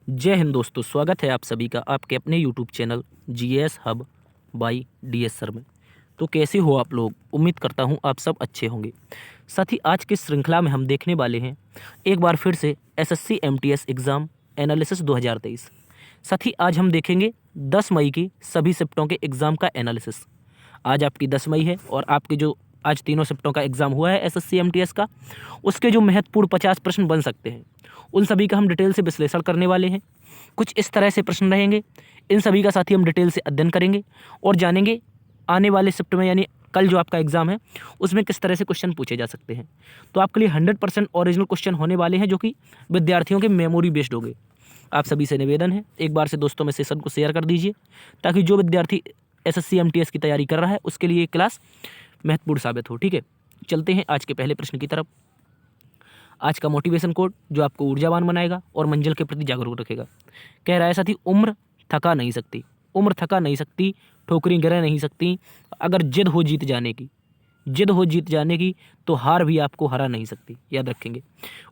जय हिंद दोस्तों, स्वागत है आप सभी का आपके अपने YouTube channel GS hub by DS sir में। तो कैसे हो आप लोग? उम्मीद करता हूं आप सब अच्छे होंगे। साथ ही आज की श्रृंखला में हम देखने वाले हैं एक बार फिर से एसएससी एमटीएस एग्ज़ाम एनालिसिस 2023। साथ ही आज हम देखेंगे 10 मई की सभी शिफ्टों के एग्ज़ाम का एनालिसिस। आज आपकी 10 मई है और आपके जो आज तीनों शिफ्टों का एग्ज़ाम हुआ है एसएससी एमटीएस का, उसके जो महत्वपूर्ण 50 प्रश्न बन सकते हैं उन सभी का हम डिटेल से विश्लेषण करने वाले हैं। कुछ इस तरह से प्रश्न रहेंगे, इन सभी का साथ ही हम डिटेल से अध्ययन करेंगे और जानेंगे आने वाले शिफ्ट में यानी कल जो आपका एग्ज़ाम है उसमें किस तरह से क्वेश्चन पूछे जा सकते हैं। तो आपके लिए 100% ओरिजिनल क्वेश्चन होने वाले हैं जो कि विद्यार्थियों के मेमोरी बेस्ड होंगे। आप सभी से निवेदन है एक बार से दोस्तों में सेशन को शेयर कर दीजिए ताकि जो विद्यार्थी एसएससी एमटीएस की तैयारी कर रहा है उसके लिए ये क्लास महत्वपूर्ण साबित हो। ठीक है, चलते हैं आज के पहले प्रश्न की तरफ। आज का मोटिवेशन कोड जो आपको ऊर्जावान बनाएगा और मंजिल के प्रति जागरूक रखेगा। कह रहा है साथी, उम्र थका नहीं सकती, उम्र थका नहीं सकती, ठोकरें गिरा नहीं सकती। अगर जिद हो जीत जाने की, जिद हो जीत जाने की तो हार भी आपको हरा नहीं सकती। याद रखेंगे,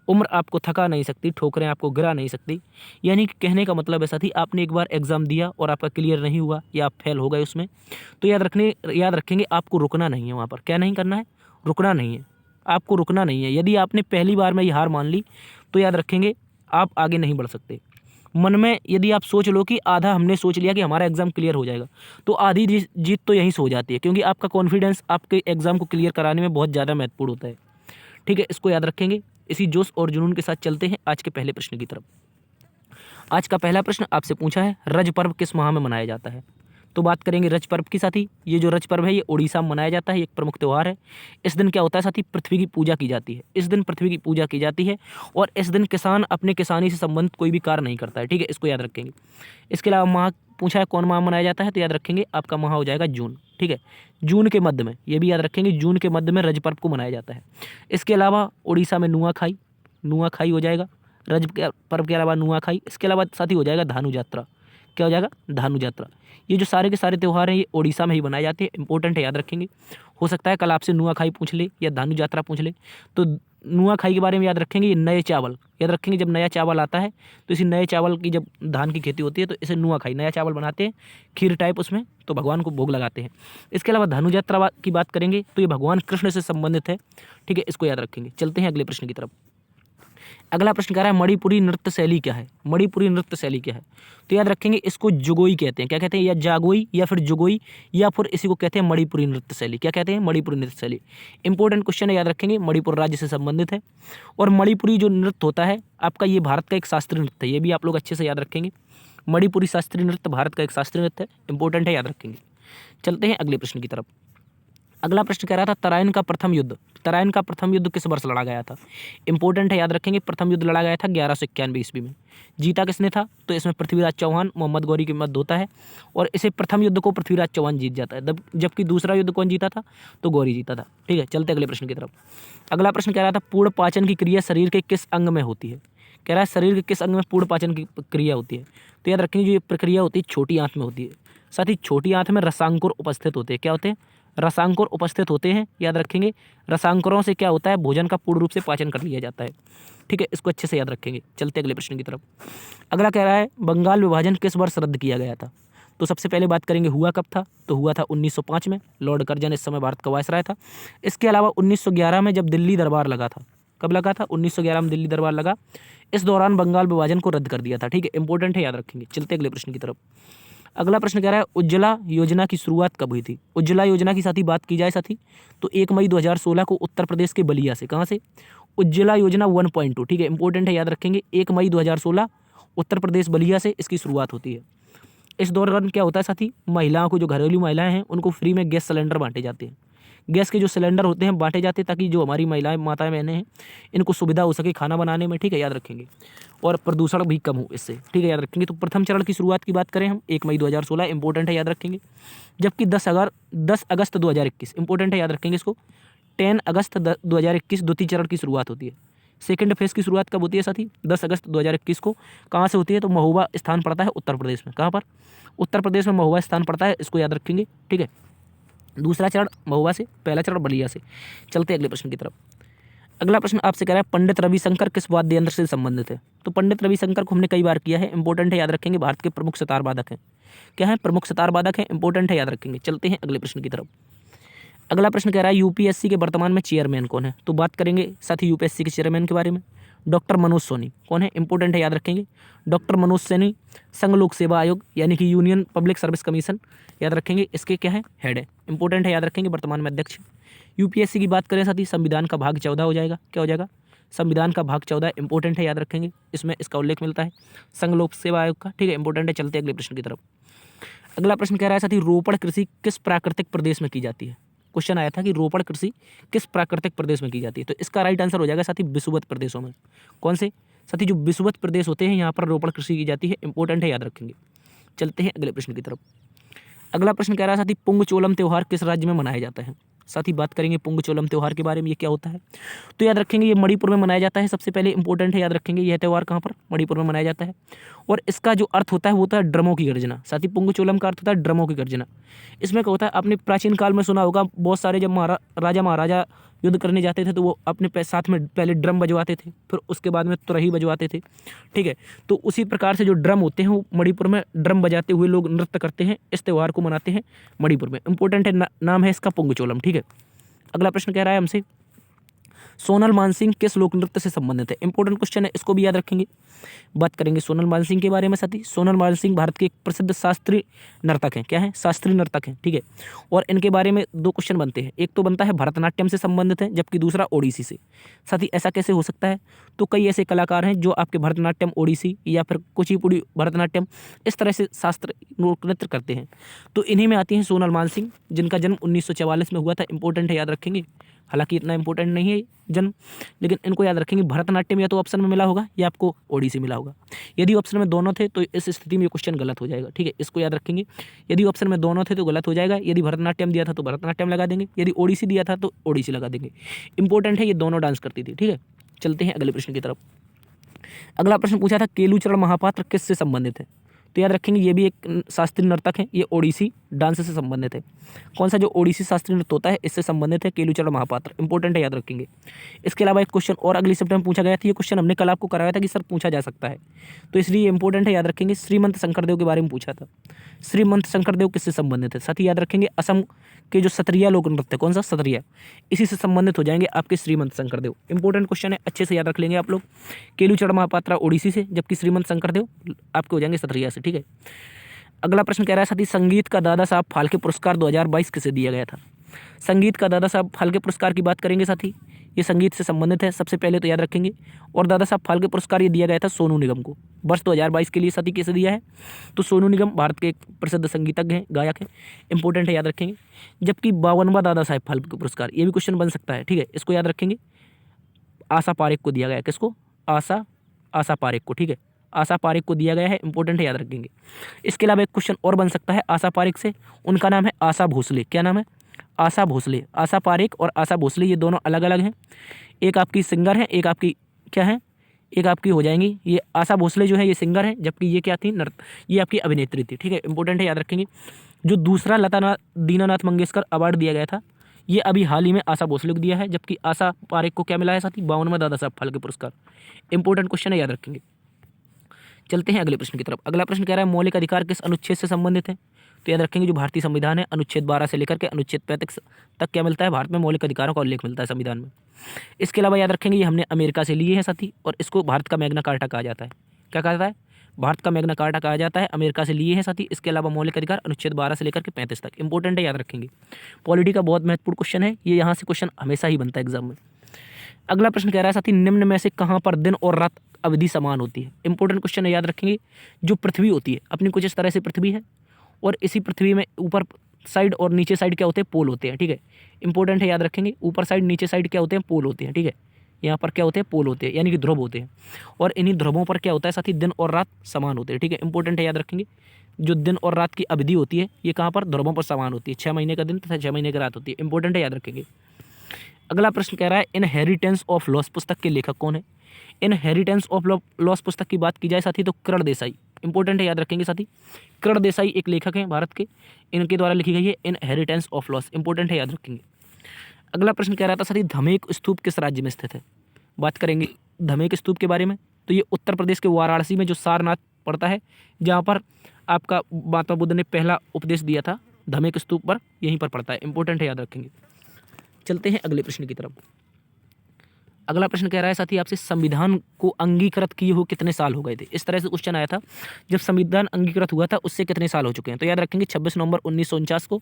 उम्र आपको थका नहीं सकती, ठोकरें आपको गिरा नहीं सकती। यानी कि कहने का मतलब है साथी, आपने एक बार एग्ज़ाम दिया और आपका क्लियर नहीं हुआ या आप फेल हो गए उसमें, तो याद रखेंगे आपको रुकना नहीं है। वहाँ पर क्या नहीं करना है? रुकना नहीं है, आपको रुकना नहीं है। यदि आपने पहली बार में ये हार मान ली तो याद रखेंगे आप आगे नहीं बढ़ सकते। मन में यदि आप सोच लो कि आधा हमने सोच लिया कि हमारा एग्ज़ाम क्लियर हो जाएगा, तो आधी जीत तो यहीं से हो जाती है, क्योंकि आपका कॉन्फिडेंस आपके एग्ज़ाम को क्लियर कराने में बहुत ज़्यादा महत्वपूर्ण होता है। ठीक है, इसको याद रखेंगे। इसी जोश और जुनून के साथ चलते हैं आज के पहले प्रश्न की तरफ। आज का पहला प्रश्न आपसे पूछा है, रज पर्व किस माह में मनाया जाता है? तो बात करेंगे रज पर्व की साथी। ये जो रज पर्व है ये उड़ीसा में मनाया जाता है, ये एक प्रमुख त्यौहार है। इस दिन क्या होता है साथी? पृथ्वी की पूजा की जाती है। इस दिन पृथ्वी की पूजा की जाती है और इस दिन किसान अपने किसानी से संबंधित कोई भी कार्य नहीं करता है। ठीक है, इसको याद रखेंगे। इसके अलावा माह पूछा है कौन माह मनाया जाता है, तो याद रखेंगे आपका माह हो जाएगा जून। ठीक है, जून के मध्य में, ये भी याद रखेंगे, जून के मध्य में रज पर्व को मनाया जाता है। इसके अलावा उड़ीसा में नुआखाई, नुआखाई हो जाएगा रज पर्व के अलावा नुआखाई। इसके अलावा साथी हो जाएगा धानु यात्रा। क्या हो जाएगा? धानु यात्रा। ये जो सारे के सारे त्यौहार हैं ये ओडिशा में ही बनाए जाते हैं। इंपॉर्टेंट है, याद रखेंगे। हो सकता है कल आपसे नुआखाई पूछ ले या धानु यात्रा पूछ ले, तो नुआखाई के बारे में याद रखेंगे। ये नए चावल, याद रखेंगे, जब नया चावल आता है तो इसी नए चावल की जब धान की खेती होती है तो इसे नुआखाई, नया चावल बनाते हैं, खीर टाइप उसमें, तो भगवान को भोग लगाते हैं। इसके अलावा धानु यात्रा की बात करेंगे तो ये भगवान कृष्ण से संबंधित है। ठीक है, इसको याद रखेंगे। चलते हैं अगले प्रश्न की तरफ। अगला प्रश्न कह रहा है मणिपुरी नृत्य शैली क्या है? मणिपुरी नृत्य शैली क्या है? तो याद रखेंगे इसको जुगोई कहते हैं। क्या कहते हैं? या जागोई या फिर जुगोई या फिर इसी को कहते हैं मणिपुरी नृत्य शैली। क्या कहते हैं? मणिपुरी नृत्य शैली। इंपॉर्टेंट क्वेश्चन है, याद रखेंगे। मणिपुर राज्य से संबंधित है और मणिपुरी जो नृत्य होता है आपका, ये भारत का एक शास्त्रीय नृत्य है। ये भी आप लोग अच्छे से याद रखेंगे। मणिपुरी शास्त्रीय नृत्य भारत का एक शास्त्रीय नृत्य है, इंपॉर्टेंट है, याद रखेंगे। चलते हैं अगले प्रश्न की तरफ। अगला प्रश्न कह रहा था तराइन का प्रथम युद्ध, तराइन का प्रथम युद्ध किस वर्ष लड़ा गया था? इंपॉर्टेंट है, याद रखेंगे। प्रथम युद्ध लड़ा गया था 1191 ईस्वी में। जीता किसने था? तो इसमें पृथ्वीराज चौहान मोहम्मद गौरी के मध्य होता है और इसे प्रथम युद्ध को पृथ्वीराज चौहान जीत जाता है, जबकि दूसरा युद्ध कौन जीता था? तो गौरी जीता था। ठीक है, चलते अगले प्रश्न की तरफ। अगला प्रश्न कह रहा था पूर्ण पाचन की क्रिया शरीर के किस अंग में होती है? कह रहा है शरीर के किस अंग में पूर्ण पाचन की क्रिया होती है? तो याद रखेंगे जो ये प्रक्रिया होती है छोटी आंत में होती है। साथ ही छोटी आंत में रसांकुर उपस्थित होते हैं। क्या होते हैं? रसांकुर उपस्थित होते हैं, याद रखेंगे। रसांकुरों से क्या होता है? भोजन का पूर्ण रूप से पाचन कर लिया जाता है। ठीक है, इसको अच्छे से याद रखेंगे। चलते अगले प्रश्न की तरफ। अगला कह रहा है बंगाल विभाजन किस वर्ष रद्द किया गया था? तो सबसे पहले बात करेंगे हुआ कब था, तो हुआ था 1905 में। लॉर्ड कर्जन इस समय भारत का वायसराय था। इसके अलावा 1911 में जब दिल्ली दरबार लगा था। कब लगा था? 1911 में दिल्ली दरबार लगा। इस दौरान बंगाल विभाजन को रद्द कर दिया था। ठीक है, इंपॉर्टेंट है, याद रखेंगे। चलते अगले प्रश्न की तरफ। अगला प्रश्न कह रहा है उज्ज्वला योजना की शुरुआत कब हुई थी? उज्ज्वला योजना की साथी बात की जाए साथी तो 1 मई 2016 को उत्तर प्रदेश के बलिया से। कहाँ से? उज्ज्वला योजना 1.2। ठीक है, इंपॉर्टेंट है, याद रखेंगे। 1 मई 2016 उत्तर प्रदेश बलिया से इसकी शुरुआत होती है। इस दौरान क्या होता है साथी? महिलाओं को, जो घरेलू महिलाएं हैं, उनको फ्री में गैस सिलेंडर बांटे जाते हैं। गैस के जो सिलेंडर होते हैं बांटे जाते हैं ताकि जो हमारी महिलाएं, माताएं, बहनें हैं, इनको सुविधा हो सके खाना बनाने में। ठीक है, याद रखेंगे। और प्रदूषण भी कम हो इससे। ठीक है, याद रखेंगे। तो प्रथम चरण की शुरुआत की बात करें हम 1 मई 2016, इंपॉर्टेंट है, याद रखेंगे। जबकि 10 अगस्त 2021, इंपॉर्टेंट है, याद रखेंगे इसको। 10 अगस्त 2021 द्वितीय चरण की शुरुआत होती है। सेकेंड फेज की शुरुआत कब होती है साथी? 10 अगस्त 2021 को। कहाँ से होती है? तो महोबा स्थान पड़ता है उत्तर प्रदेश में। कहाँ पर? उत्तर प्रदेश में महोबा स्थान पड़ता है, इसको याद रखेंगे। ठीक है, दूसरा चरण महुआ से, पहला चरण बलिया से। चलते अगले प्रश्न की तरफ। अगला प्रश्न आपसे कह रहा है पंडित रविशंकर किस वाद्य यंत्र से संबंधित है। तो पंडित रविशंकर को हमने कई बार किया है, इंपॉर्टेंट है, याद रखेंगे। भारत के प्रमुख सितार वादक हैं। क्या है? प्रमुख सितार वादक हैं, इंपॉर्टेंट है, याद रखेंगे। चलते हैं अगले प्रश्न की तरफ। अगला प्रश्न कह रहा है यूपीएससी के वर्तमान में चेयरमैन कौन है। तो बात करेंगे साथी यूपीएससी के चेयरमैन के बारे में। डॉक्टर मनोज सोनी। कौन है? इंपॉर्टेंट है, याद रखेंगे। डॉक्टर मनोज सोनी संघ लोक सेवा आयोग यानी कि यूनियन पब्लिक सर्विस कमीशन, याद रखेंगे, इसके क्या है? हेड है। इंपॉर्टेंट है, याद रखेंगे, वर्तमान में अध्यक्ष। यूपीएससी की बात करें साथी, संविधान का भाग 14 हो जाएगा। क्या हो जाएगा? संविधान का भाग 14, इंपॉर्टेंट है, याद रखेंगे। इसमें इसका उल्लेख मिलता है संघ लोक सेवा आयोग का। ठीक है, इंपॉर्टेंट है। चलते हैं अगले प्रश्न की तरफ। अगला प्रश्न कह रहा है साथी रोपण कृषि किस प्राकृतिक प्रदेश में की जाती है। क्वेश्चन आया था कि रोपण कृषि किस प्राकृतिक प्रदेश में की जाती है। तो इसका राइट आंसर हो जाएगा साथी विषुवत प्रदेशों में। कौन से? साथी जो विषुवत प्रदेश होते हैं यहाँ पर रोपण कृषि की जाती है। इंपॉर्टेंट है, याद रखेंगे। चलते हैं अगले प्रश्न की तरफ। अगला प्रश्न कह रहा है साथी पुंगचोलम त्यौहार किस राज्य में मनाया जाता है। साथी बात करेंगे पुंगचोलम त्यौहार के बारे में, ये क्या होता है। तो याद रखेंगे ये मणिपुर में मनाया जाता है। सबसे पहले इंपॉर्टेंट है, याद रखेंगे, यह त्यौहार कहाँ पर? मणिपुर में मनाया जाता है। और इसका जो अर्थ होता है वो होता है ड्रमों की गर्जना। साथी पुंगचोलम का अर्थ होता है ड्रमों की गर्जना। इसमें क्या होता है, आपने प्राचीन काल में सुना होगा, बहुत सारे जब राजा महाराजा युद्ध करने जाते थे तो वो अपने साथ में पहले ड्रम बजवाते थे, फिर उसके बाद में तुरही बजवाते थे। ठीक है, तो उसी प्रकार से जो ड्रम होते हैं वो मणिपुर में ड्रम बजाते हुए लोग नृत्य करते हैं। इस त्यौहार को मनाते हैं मणिपुर में। इंपॉर्टेंट है, नाम है इसका पुंगचोलम। ठीक है, अगला प्रश्न कह रहा है हमसे सोनल मानसिंह किस लोक नृत्य से संबंधित है। इंपॉर्टेंट क्वेश्चन है, इसको भी याद रखेंगे। बात करेंगे सोनल मानसिंह के बारे में साथी। सोनल मानसिंह भारत के एक प्रसिद्ध शास्त्रीय नर्तक हैं। क्या है? शास्त्रीय नर्तक हैं। ठीक है, और इनके बारे में दो क्वेश्चन बनते हैं। एक तो बनता है भरतनाट्यम से संबंधित है, जबकि दूसरा ओडिसी से। साथी ऐसा कैसे हो सकता है? तो कई ऐसे कलाकार हैं जो आपके भरतनाट्यम, ओडिसी या फिर कुचिपुड़ी भरतनाट्यम इस तरह से शास्त्र लोक नृत्य करते हैं। तो इन्हीं में आती हैं सोनल मानसिंह, जिनका जन्म 1944 में हुआ था। इंपॉर्टेंट है, याद रखेंगे। हालांकि इतना इंपॉर्टेंट नहीं है जन्म, लेकिन इनको याद रखेंगे। भरतनाट्यम या तो ऑप्शन में मिला होगा या आपको ओडिसी मिला होगा। यदि ऑप्शन में दोनों थे तो इस स्थिति में ये क्वेश्चन गलत हो जाएगा। ठीक है, इसको याद रखेंगे। यदि ऑप्शन में दोनों थे तो गलत हो जाएगा। यदि भरतनाट्यम दिया था तो भरतनाट्यम लगा देंगे, यदि ओडिसी दिया था तो ओडिसी लगा देंगे। इंपॉर्टेंट है, ये दोनों डांस करती थी। ठीक है, चलते हैं अगले प्रश्न की तरफ। अगला प्रश्न पूछा था केलुचरण महापात्र किससे संबंधित है। तो याद रखेंगे ये भी एक शास्त्रीय नर्तक है। ये ओडिसी डांस से संबंधित है। कौन सा? जो ओडिसी शास्त्रीय नृत्य होता है इससे संबंधित है केलुचरण महापात्र। इंपॉर्टेंट है, याद रखेंगे। इसके अलावा एक क्वेश्चन और अगली शिफ्ट में पूछा गया था। ये क्वेश्चन हमने कल आपको कराया था कि सर पूछा जा सकता है, तो इसलिए इंपॉर्टेंट है, याद रखेंगे। श्रीमंत शंकरदेव के बारे में पूछा था। श्रीमंत शंकरदेव किससे संबंधित है? साथ ही याद रखेंगे असम के जो सत्रिया लोक नृत्य, कौन सा? सत्रिया, इसी से संबंधित हो जाएंगे आपके श्रीमंत शंकरदेव। इंपॉर्टेंट क्वेश्चन है, अच्छे से याद रख लेंगे आप लोग। केलुचरण महापात्रा ओडिसी से, जबकि श्रीमंत शंकरदेव आपके हो जाएंगे सत्रिया से। ठीक है, अगला प्रश्न कह रहा है साथी संगीत का दादा साहब फाल्के पुरस्कार 2022 किसे दिया गया था। संगीत का दादा साहब फाल्के पुरस्कार की बात करेंगे साथी, ये संगीत से संबंधित है। सबसे पहले तो याद रखेंगे। और दादा साहब फाल्के पुरस्कार ये दिया गया था सोनू निगम को। वर्ष 2022 के लिए साथी किसे दिया है? तो सोनू निगम भारत के एक प्रसिद्ध संगीतज्ञ हैं, गायक हैं। इंपॉर्टेंट है, याद रखेंगे। जबकि 52वां दादा साहब फाल्के पुरस्कार, ये भी क्वेश्चन बन सकता है। ठीक है, इसको याद रखेंगे। आशा पारेख को दिया गया। किसको? आशा पारेख को। ठीक है, आशा पारेख को दिया गया है। इंपॉर्टेंट है, याद रखेंगे। इसके अलावा एक क्वेश्चन और बन सकता है आशा पारेख से। उनका नाम है आशा भोसले। क्या नाम है? आशा भोसले। आशा पारेख और आशा भोसले ये दोनों अलग अलग हैं। एक आपकी सिंगर है, एक आपकी क्या है? एक आपकी हो जाएंगी। ये आशा भोसले जो है ये सिंगर है, जबकि ये क्या थी? ये आपकी अभिनेत्री थी। ठीक है, इंपॉर्टेंट है, याद रखेंगे। जो दूसरा लता दीनानाथ मंगेशकर अवार्ड दिया गया था ये अभी हाल ही में आशा भोसले को दिया है, जबकि आशा पारेख को क्या मिला है साथी? 52वां दादा साहब फाल्के पुरस्कार। इंपॉर्टेंट क्वेश्चन है, याद रखेंगे। चलते हैं अगले प्रश्न की तरफ। अगला प्रश्न कह रहा है मौलिक अधिकार किस अनुच्छेद से संबंधित है। तो याद रखेंगे जो भारतीय संविधान है अनुच्छेद 12 से लेकर के अनुच्छेद 35 तक क्या मिलता है? भारत में मौलिक अधिकारों का उल्लेख मिलता है संविधान में। इसके अलावा याद रखेंगे ये हमने अमेरिका से लिए हैं साथी, और इसको भारत का मैग्ना कार्टा कहा जाता है। क्या कहा जाता है? भारत का मैग्ना कार्टा कहा जाता है। अमेरिका से लिए हैं साथी। इसके अलावा मौलिक अधिकार अनुच्छेद 12 से लेकर के 35 तक। इंपॉर्टेंट है, याद रखेंगे। पॉलिटी का बहुत महत्वपूर्ण क्वेश्चन है ये, यहाँ से क्वेश्चन हमेशा ही बनता है एग्जाम में। अगला प्रश्न कह रहा है साथी निम्न में से कहाँ पर दिन और रात अवधि समान होती है। इंपॉर्टेंट क्वेश्चन है, याद रखेंगे। जो पृथ्वी होती है अपनी कुछ इस तरह से पृथ्वी है, और इसी पृथ्वी में ऊपर साइड और नीचे साइड क्या होते हैं? पोल होते हैं। ठीक है, इंपॉर्टेंट है, याद रखेंगे। ऊपर साइड नीचे साइड क्या होते हैं? पोल होते हैं। ठीक है, यहाँ पर क्या होते हैं? पोल होते हैं, यानी कि ध्रुव होते हैं। और इन्हीं ध्रुवों पर क्या होता है साथी? दिन और रात समान होते हैं। ठीक है, इंपॉर्टेंट है, याद रखेंगे। जो दिन और रात की अवधि होती है ये कहाँ पर? ध्रुवों पर समान होती है। 6 महीने का दिन तथा 6 महीने की रात होती है। इंपॉर्टेंट है, याद रखेंगे। अगला प्रश्न कह रहा है इनहेरिटेंस ऑफ लॉस पुस्तक के लेखक कौन है। इनहेरिटेंस ऑफ लॉस पुस्तक की बात की जाए साथी तो किरण देसाई। इंपॉर्टेंट है, याद रखेंगे साथी। किरण देसाई एक लेखक हैं भारत के, इनके द्वारा लिखी गई है इनहेरिटेंस ऑफ लॉस। इंपॉर्टेंट है, याद रखेंगे। अगला प्रश्न कह रहा था साथी धमेक स्तूप किस राज्य में स्थित है। बात करेंगे धमेक स्तूप के बारे में, तो ये उत्तर प्रदेश के वाराणसी में जो सारनाथ पड़ता है, जहाँ पर आपका महात्मा बुद्ध ने पहला उपदेश दिया था धमेक स्तूप पर, यहीं पर पड़ता है। इंपॉर्टेंट है, याद रखेंगे। चलते हैं अगले प्रश्न की तरफ। अगला प्रश्न कह रहा है साथी आपसे संविधान को अंगीकृत किए हुए कितने साल हो गए थे। इस तरह से क्वेश्चन आया था, जब संविधान अंगीकृत हुआ था उससे कितने साल हो चुके हैं। तो याद रखेंगे 26 नवंबर 1949 को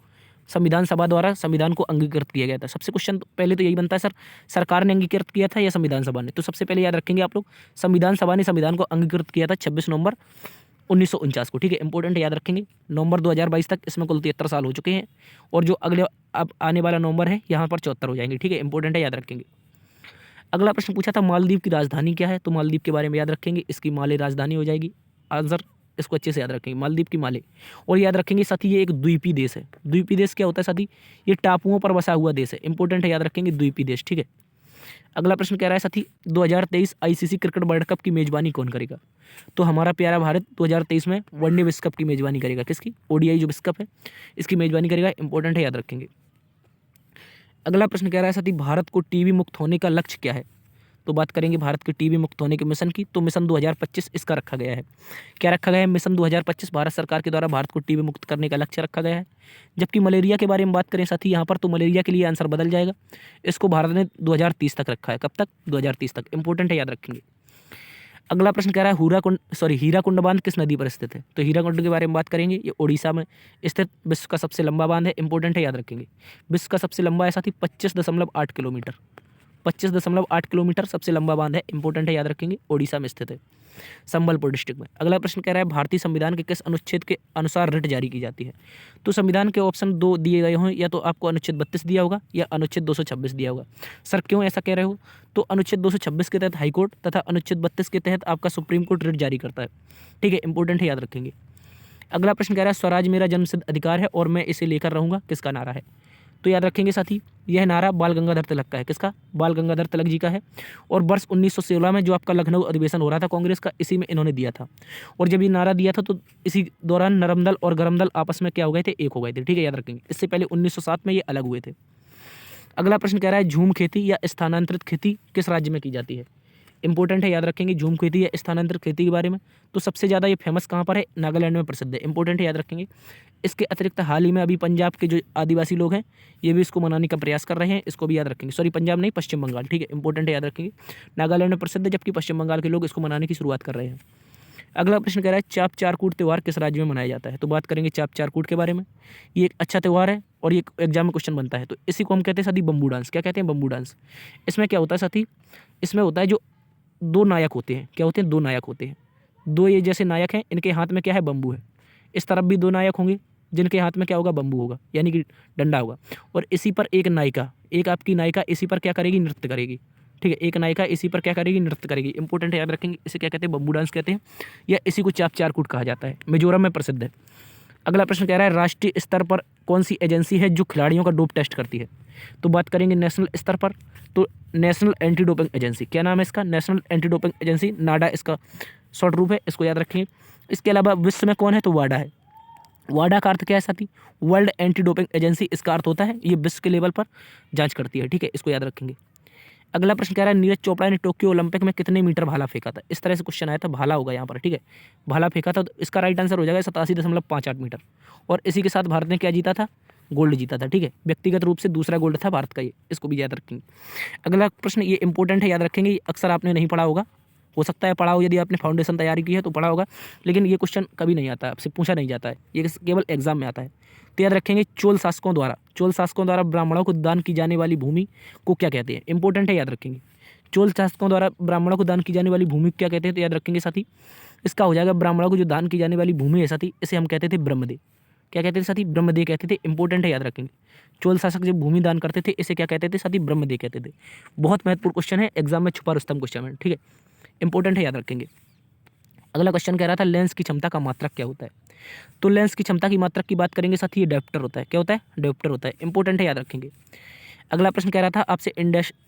संविधान सभा द्वारा संविधान को अंगीकृत किया गया था। सबसे क्वेश्चन पहले तो यही बनता है, सर सरकार ने अंगीकृत किया था या संविधान सभा ने। तो सबसे पहले याद रखेंगे आप लोग, संविधान सभा ने संविधान को अंगीकृत किया था 26 नवंबर 1949 को। ठीक है, इंपॉर्टेंट है, याद रखेंगे। नवंबर 2022 तक इसमें कुल 73 साल हो चुके हैं, और जो अगले अब आने वाला नवंबर है यहाँ पर 74 हो जाएंगे। ठीक है, इंपॉर्टेंट है, याद रखेंगे। अगला प्रश्न पूछा था मालदीव की राजधानी क्या है। तो मालदीव के बारे में याद रखेंगे, इसकी माले राजधानी हो जाएगी। आंसर इसको अच्छे से याद रखेंगे, मालदीव की माले। और याद रखेंगे साथी ये एक द्वीपीय देश है। द्वीपीय देश क्या होता है साथी, ये टापुओं पर बसा हुआ देश है। इंपॉर्टेंट है, याद रखेंगे, द्वीपीय देश। ठीक है, अगला प्रश्न कह रहा है साथी 2023 आईसीसी क्रिकेट वर्ल्ड कप की मेजबानी कौन करेगा। तो हमारा प्यारा भारत 2023 में वनडे विश्व कप की मेजबानी करेगा। किसकी, ओडीआई जो विश्व कप है इसकी मेजबानी करेगा। इंपॉर्टेंट है, याद रखेंगे। अगला प्रश्न कह रहा है साथी भारत को टीबी मुक्त होने का लक्ष्य क्या है। तो बात करेंगे भारत के टीबी मुक्त होने के मिशन की। तो मिशन 2025 इसका रखा गया है। क्या रखा गया है, मिशन 2025 भारत सरकार के द्वारा भारत को टीबी मुक्त करने का लक्ष्य रखा गया है। जबकि मलेरिया के बारे में बात करें साथी यहाँ पर, तो मलेरिया के लिए आंसर बदल जाएगा। इसको भारत ने 2030 तक रखा है। कब तक, 2030 तक। इंपॉर्टेंट है, याद रखेंगे। अगला प्रश्न कह रहा है हीराकुंड बांध किस नदी पर स्थित है। तो हीराकुंड के बारे में बात करेंगे, ये ओडिशा में स्थित विश्व का सबसे लंबा बांध है। इंपॉर्टेंट है, याद रखेंगे। विश्व का सबसे लंबा है साथी 25.8 किलोमीटर। 25.8 किलोमीटर सबसे लंबा बांध है। इंपॉर्टेंट है, याद रखेंगे, ओडिशा में स्थित है, संबलपुर डिस्ट्रिक्ट में। अगला प्रश्न कह रहा है भारतीय संविधान के किस अनुच्छेद के अनुसार रिट जारी की जाती है। तो संविधान के ऑप्शन 2 दिए गए हों, या तो आपको अनुच्छेद 32 दिया होगा या अनुच्छेद 226 दिया होगा। सर क्यों ऐसा कह रहे हो, तो अनुच्छेद 226 के तहत हाईकोर्ट तथा अनुच्छेद 32 के तहत आपका सुप्रीम कोर्ट रिट जारी करता है। ठीक है, इंपॉर्टेंट है, याद रखेंगे। अगला प्रश्न कह रहा है स्वराज मेरा जन्मसिद्ध अधिकार है और मैं इसे लेकर रहूंगा, किसका नारा है। तो याद रखेंगे साथी यह नारा बाल गंगाधर तिलक का है। किसका, बाल गंगाधर तिलक जी का है। और वर्ष 1916 में जो आपका लखनऊ अधिवेशन हो रहा था कांग्रेस का, इसी में इन्होंने दिया था। और जब ये नारा दिया था तो इसी दौरान नरम दल और गरम दल आपस में क्या हो गए थे, एक हो गए थे। ठीक है, याद रखेंगे। इससे पहले 1907 में ये अलग हुए थे। अगला प्रश्न कह रहा है झूम खेती या स्थानांतरित खेती किस राज्य में की जाती है। इंपॉर्टेंट है, याद रखेंगे, झूम खेती या स्थानांतरित खेती के बारे में। तो सबसे ज़्यादा ये फेमस कहाँ पर है, नागालैंड में प्रसिद्ध है। इंपॉर्टेंट है, याद रखेंगे। इसके अतिरिक्त हाल ही में अभी पंजाब के जो आदिवासी लोग हैं ये भी इसको मनाने का प्रयास कर रहे हैं, इसको भी याद रखेंगे। सॉरी, पंजाब नहीं, पश्चिम बंगाल। ठीक है, इंपॉर्टेंट है, याद रखेंगे। नागालैंड में प्रसिद्ध है, जबकि पश्चिम बंगाल के लोग इसको मनाने की शुरुआत कर रहे हैं। अगला प्रश्न कह रहा है चाप चारकूट त्यौहार किस राज्य में मनाया जाता है। तो बात करेंगे चाप चारकूट के बारे में। ये एक अच्छा त्यौहार है और ये एग्जाम में क्वेश्चन बनता है। तो इसी को हम कहते हैं साथी बम्बू डांस। क्या कहते हैं, बम्बू डांस। इसमें क्या होता है साथी, इसमें होता है जो 2 नायक होते हैं। क्या होते हैं, 2 नायक होते हैं। 2 ये जैसे नायक हैं, इनके हाथ में क्या है, बम्बू है। इस तरफ भी 2 नायक होंगे जिनके हाथ में क्या होगा, बम्बू होगा, यानी कि डंडा होगा। और इसी पर एक नायिका, एक आपकी नायिका इसी पर क्या करेगी, नृत्य करेगी। ठीक है, एक नायिका इसी पर क्या करेगी, नृत्य करेगी। इंपॉर्टेंट है, याद रखेंगे। इसे क्या कहते हैं, बम्बू डांस कहते हैं, या इसी को चाप चारकूट कहा जाता है। मिजोरम में प्रसिद्ध है। अगला प्रश्न कह रहा है राष्ट्रीय स्तर पर कौन सी एजेंसी है जो खिलाड़ियों का डोप टेस्ट करती है। तो बात करेंगे नेशनल स्तर पर, तो नेशनल एंटी डोपिंग एजेंसी। क्या नाम है इसका, नेशनल एंटी डोपिंग एजेंसी, नाडा इसका शॉर्ट रूप है, इसको याद रखेंगे। इसके अलावा विश्व में कौन है, तो वाडा है। वाडा का अर्थ क्या है साथी, वर्ल्ड एंटी डोपिंग एजेंसी इसका अर्थ होता है। ये विश्व के लेवल पर जांच करती है। ठीक है, इसको याद रखेंगे। अगला प्रश्न कह रहा है नीरज चोपड़ा ने टोक्यो ओलंपिक में कितने मीटर भाला फेंका था। इस तरह से क्वेश्चन आया था, भाला होगा यहाँ पर। ठीक है, भाला फेंका था, तो इसका राइट आंसर हो जाएगा 87.58 मीटर। और इसी के साथ भारत ने क्या जीता था, गोल्ड जीता था। ठीक है, व्यक्तिगत रूप से दूसरा गोल्ड था भारत का ये, इसको भी याद रखेंगे। अगला प्रश्न ये इंपॉर्टेंट है, याद रखेंगे। ये अक्सर आपने नहीं पढ़ा होगा, हो सकता है पढ़ा हो, यदि आपने फाउंडेशन तैयारी की है तो पढ़ा होगा, लेकिन ये क्वेश्चन कभी नहीं आता, आपसे पूछा नहीं जाता है, ये केवल एग्जाम में आता है। तो याद रखेंगे चोल शासकों द्वारा ब्राह्मणों को दान की जाने वाली भूमि को क्या कहते हैं। इंपॉर्टेंट है, याद रखेंगे। चोल शासकों द्वारा ब्राह्मणों को दान की जाने वाली भूमि क्या कहते हैं, तो याद रखेंगे साथी इसका हो जाएगा ब्राह्मणों को जो दान की जाने वाली भूमि है साथी, इसे हम कहते थे ब्रह्मदेव। क्या कहते थे साथी, ब्रह्मदेव कहते थे। इंपॉर्टेंट है, याद रखेंगे। चोल शासक जब भूमि दान करते थे इसे क्या कहते थे साथी, ब्रह्मदेव कहते थे। बहुत महत्वपूर्ण क्वेश्चन है, एग्जाम में छुपा रुस्तम क्वेश्चन है। ठीक है, इंपॉर्टेंट है, याद रखेंगे। अगला क्वेश्चन कह रहा था लेंस की क्षमता का मात्रक क्या होता है। तो लेंस की क्षमता की मात्रक की बात करेंगे साथी, ये डायोप्टर होता है। क्या होता है, डायोप्टर होता है। इंपॉर्टेंट है, याद रखेंगे। अगला प्रश्न कह रहा था आपसे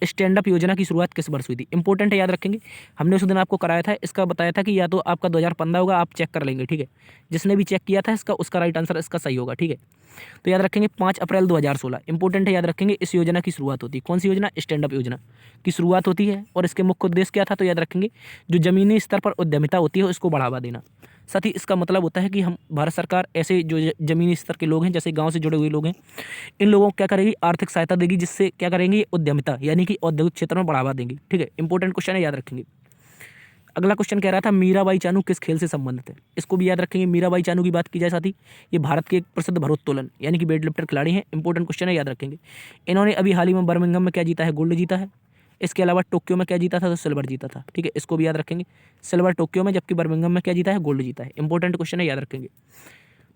स्टैंड अप योजना की शुरुआत किस वर्ष हुई थी। इंपॉर्टेंट है, याद रखेंगे। हमने उस दिन आपको कराया था, इसका बताया था कि या तो आपका 2015 होगा, आप चेक कर लेंगे, ठीक है। जिसने भी चेक किया था इसका, उसका राइट आंसर इसका सही होगा, ठीक है। तो याद रखेंगे 5 अप्रैल 2016। इंपॉर्टेंट है, याद रखेंगे। इस योजना की शुरुआत होती है, कौन सी योजना, स्टैंड अप योजना की शुरुआत होती है। और इसके मुख्य उद्देश्य क्या था, तो याद रखेंगे जो जमीनी स्तर पर उद्यमिता होती है उसको बढ़ावा देना। साथ ही इसका मतलब होता है कि हम भारत सरकार ऐसे जो जमीनी स्तर के लोग हैं, जैसे गांव से जुड़े हुए लोग हैं, इन लोगों को क्या करेगी, आर्थिक सहायता देगी, जिससे क्या करेंगे, उद्यमिता यानी कि औद्योगिक क्षेत्र में बढ़ावा देंगी, ठीक है। इंपॉर्टेंट क्वेश्चन है, याद रखेंगे। अगला क्वेश्चन कह रहा था मीराबाई चानू किस खेल से संबंधित है। इसको भी याद रखेंगे। मीराबाई चानू की बात की जाए साथी, ये भारत के एक प्रसिद्ध भारोत्तोलन यानी कि वेट लिफ्टर खिलाड़ी हैं। इंपॉर्टेंट क्वेश्चन है, याद रखेंगे। इन्होंने अभी हाल ही में बर्मिंघम में क्या जीता है, गोल्ड जीता है। इसके अलावा टोक्यो में क्या जीता था, तो सिल्वर जीता था, ठीक है। इसको भी याद रखेंगे। सिल्वर टोक्यो में, जबकि बर्मिंघम में क्या जीता है, गोल्ड जीता है। इंपॉर्टेंट क्वेश्चन है, याद रखेंगे।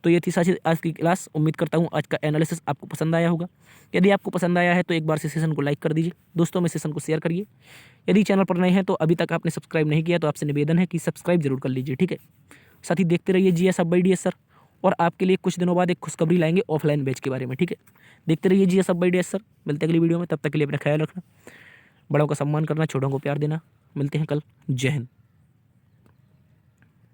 तो ये थी साथी आज की क्लास। उम्मीद करता हूँ आज का एनालिसिस आपको पसंद आया होगा। यदि आपको पसंद आया है तो एक बार से सेशन को लाइक कर दीजिए, दोस्तों में सेशन को शेयर करिए। यदि चैनल पर नए हैं तो अभी तक आपने सब्सक्राइब नहीं किया तो आपसे निवेदन है कि सब्सक्राइब जरूर कर लीजिए, ठीक है। साथ ही देखते रहिए जीएस अब बाई डीएस सर। और आपके लिए कुछ दिनों बाद एक खुशखबरी लाएंगे ऑफलाइन बैच के बारे में, ठीक है। देखते रहिए जीएस अब बाई डीएस सर। मिलते हैं अगली वीडियो में, तब तक के लिए अपना ख्याल रखना, बड़ों का सम्मान करना, छोटों को प्यार देना। मिलते हैं कल। जय हिंद।